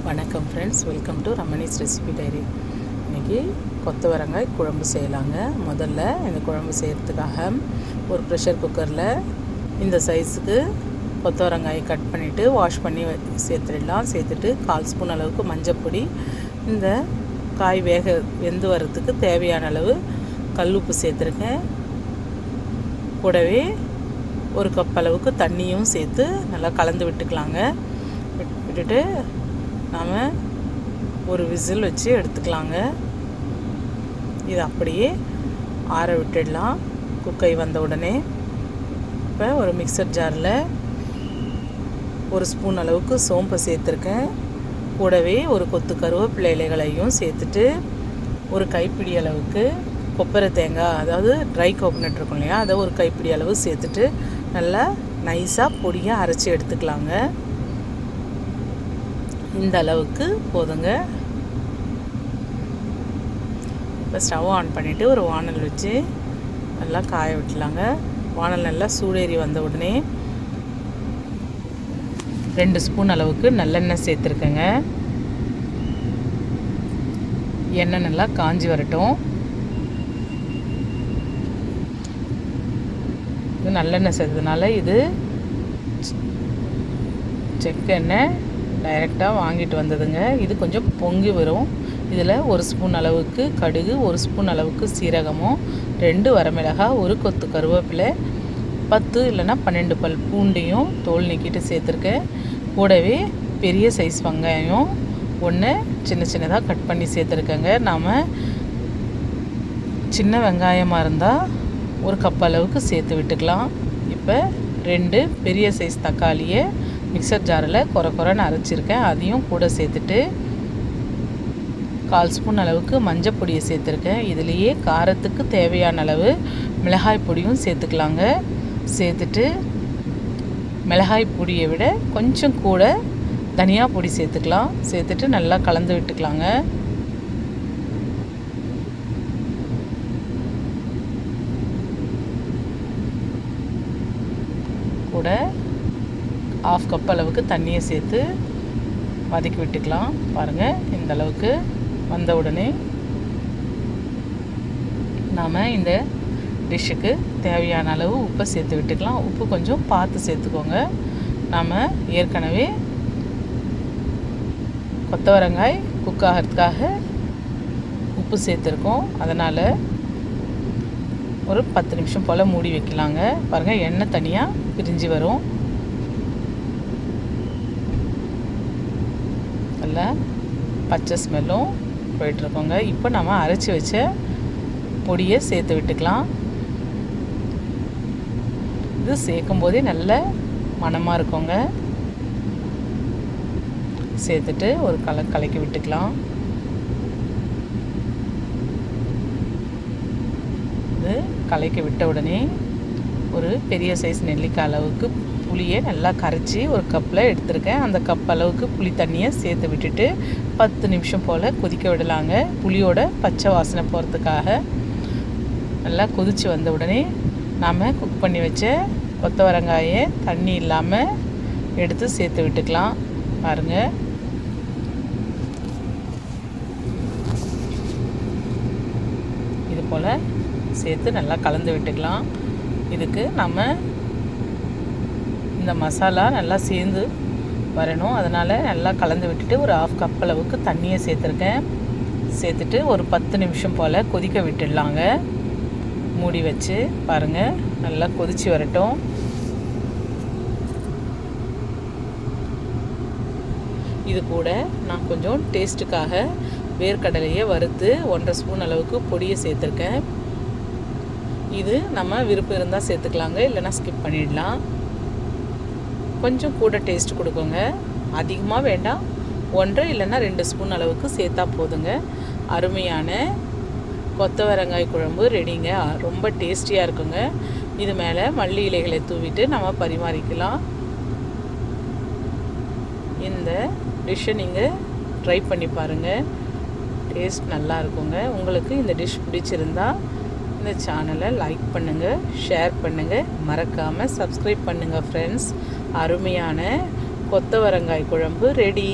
வணக்கம் friends, welcome to Ramani's recipe diary. இன்றைக்கி கொத்தவரங்காய் குழம்பு செய்யலாங்க. முதல்ல இந்த குழம்பு செய்கிறதுக்காக ஒரு ப்ரெஷர் குக்கரில் இந்த சைஸுக்கு கொத்தவரங்காயை கட் பண்ணிவிட்டு வாஷ் பண்ணி சேர்த்துடலாம். சேர்த்துட்டு 1/4 ஸ்பூன் அளவுக்கு மஞ்சப்பொடி, இந்த காய் வெந்து வரத்துக்கு தேவையான அளவு கல்லுப்பு சேர்த்துருக்கேன். கூடவே 1 கப் அளவுக்கு தண்ணியும் சேர்த்து நல்லா கலந்து விட்டுக்கலாங்க. விட்டுட்டு நாம் ஒரு விசில் வச்சு எடுத்துக்கலாங்க. இது அப்படியே ஆற விட்டுடலாம் குக்கை வந்த உடனே. இப்போ ஒரு மிக்சர் ஜாரில் 1 ஸ்பூன் அளவுக்கு சோம்பை சேர்த்துருக்கேன். கூடவே ஒரு கொத்து கருவேப்பிலை இலைகளையும் சேர்த்துட்டு ஒரு கைப்பிடி அளவுக்கு கொப்பரை தேங்காய், அதாவது ட்ரை கோகோனட் இருக்கும் இல்லையா, அதை ஒரு கைப்பிடி அளவு சேர்த்துட்டு நல்லா நைஸாக பொடியாக அரைச்சி எடுத்துக்கலாங்க. இந்த அளவுக்கு போதுங்க. இப்போ ஸ்டவ் ஆன் பண்ணிவிட்டு ஒரு வானல் வச்சு நல்லா காய விட்டுலாங்க. வானல் நல்லா சூடேறி வந்த உடனே 2 ஸ்பூன் அளவுக்கு நல்லெண்ணெய் சேர்த்துருக்கேங்க. எண்ணெய் நல்லா காஞ்சி வரட்டும். இது நல்லெண்ணெய் சேர்த்ததுனால இது செக்கெண்ணெய் டைரெக்டாக வாங்கிட்டு வந்ததுங்க. இது கொஞ்சம் பொங்கி வரும். இதில் 1 ஸ்பூன் அளவுக்கு கடுகு, 1 ஸ்பூன் அளவுக்கு சீரகமும், 2 வரமிளகாய், 1 கொத்து கருவேப்பிலை, 10 இல்லைன்னா 12 பல் பூண்டையும் தோல் நீக்கிட்டு சேர்த்துருக்கேன். கூடவே பெரிய சைஸ் வெங்காயம் 1 சின்ன சின்னதாக கட் பண்ணி சேர்த்துருக்கேங்க. நாம் சின்ன வெங்காயமாக இருந்தால் 1 கப் அளவுக்கு சேர்த்து விட்டுக்கலாம். இப்போ 2 பெரிய சைஸ் தக்காளியை மிக்சர் ஜாரில் குறைன்னு அரைச்சிருக்கேன். அதையும் கூட சேர்த்துட்டு 1/4 ஸ்பூன் அளவுக்கு மஞ்சள் பொடியை சேர்த்துருக்கேன். இதுலேயே காரத்துக்கு தேவையான அளவு மிளகாய் பொடியும் சேர்த்துக்கலாங்க. சேர்த்துட்டு மிளகாய் பொடியை விட கொஞ்சம் கூட தனியா பொடி சேர்த்துக்கலாம். சேர்த்துட்டு நல்லா கலந்து விட்டுக்கலாங்க. கூட 1/2 கப் அளவுக்கு தண்ணியை சேர்த்து வதக்கி விட்டுக்கலாம். பாருங்கள், இந்த அளவுக்கு வந்த உடனே நாம் இந்த டிஷ்ஷுக்கு தேவையான அளவு உப்பை சேர்த்து விட்டுக்கலாம். உப்பு கொஞ்சம் பார்த்து சேர்த்துக்கோங்க. நாம் ஏற்கனவே கொத்தவரங்காய் குக் ஆகிறதுக்காக உப்பு சேர்த்துருக்கோம். அதனால் ஒரு 10 நிமிஷம் போல் மூடி வைக்கலாங்க. பாருங்கள், எண்ணெய் தனியாக பிரிஞ்சு வரும். நல்லா பச்சை ஸ்மெல்லும் போயிட்டுருக்கோங்க. இப்போ நம்ம அரைச்சி வச்ச பொடியை சேர்த்து விட்டுக்கலாம். இது சேர்க்கும் போதே நல்ல மணமாக இருக்குங்க. சேர்த்துட்டு ஒரு கலக்கி விட்டுக்கலாம். இது கலக்கி விட்ட உடனே ஒரு பெரிய சைஸ் நெல்லிக்காய் அளவுக்கு புளியை நல்லா கரைச்சி ஒரு கப்பில் எடுத்துருக்கேன். அந்த கப் அளவுக்கு புளி தண்ணியை சேர்த்து விட்டுட்டு 10 நிமிஷம் போல் கொதிக்க விடலாங்க. புளியோட பச்சை வாசனை போகிறதுக்காக. நல்லா கொதித்து வந்த உடனே நாம் குக் பண்ணி வச்ச கொத்தவரங்காயை தண்ணி இல்லாமல் எடுத்து சேர்த்து விட்டுக்கலாம். பாருங்கள், இது போல் சேர்த்து நல்லா கலந்து விட்டுக்கலாம். இதுக்கு நம்ம இந்த மசாலா நல்லா சேர்ந்து வரணும். அதனால் நல்லா கலந்து விட்டுட்டு ஒரு 1/2 கப் அளவுக்கு தண்ணியை சேர்த்துருக்கேன். சேர்த்துட்டு ஒரு 10 நிமிஷம் போல் கொதிக்க விட்டுடலாங்க. மூடி வச்சு பாருங்கள், நல்லா கொதித்து வரட்டும். இது கூட நான் கொஞ்சம் டேஸ்ட்டுக்காக வேர்க்கடலையை வறுத்து 1/2 ஸ்பூன் அளவுக்கு பொடியை சேர்த்துருக்கேன். இது நம்ம விருப்பம் இருந்தால் சேர்த்துக்கலாங்க, இல்லைனா ஸ்கிப் பண்ணிடலாம். கொஞ்சம் கூட டேஸ்ட் கொடுக்குங்க. அதிகமாக வேண்டாம், 1 இல்லைன்னா 2 ஸ்பூன் அளவுக்கு சேர்த்தா போதுங்க. அருமையான கொத்தவரங்காய் குழம்பு ரெடிங்க. ரொம்ப டேஸ்டியாக இருக்குங்க. இது மேலே மல்லி இலைகளை தூவிட்டு நம்ம பரிமாறிக்கலாம். இந்த டிஷ்ஷை நீங்கள் ட்ரை பண்ணி பாருங்கள். டேஸ்ட் நல்லா இருக்குங்க. உங்களுக்கு இந்த டிஷ் பிடிச்சிருந்தா இந்த சேனலை லைக் பண்ணுங்கள், ஷேர் பண்ணுங்கள், மறக்காமல் சப்ஸ்கிரைப் பண்ணுங்கள் ஃப்ரெண்ட்ஸ். அருமையான கொத்தவரங்காய் குழம்பு ரெடி.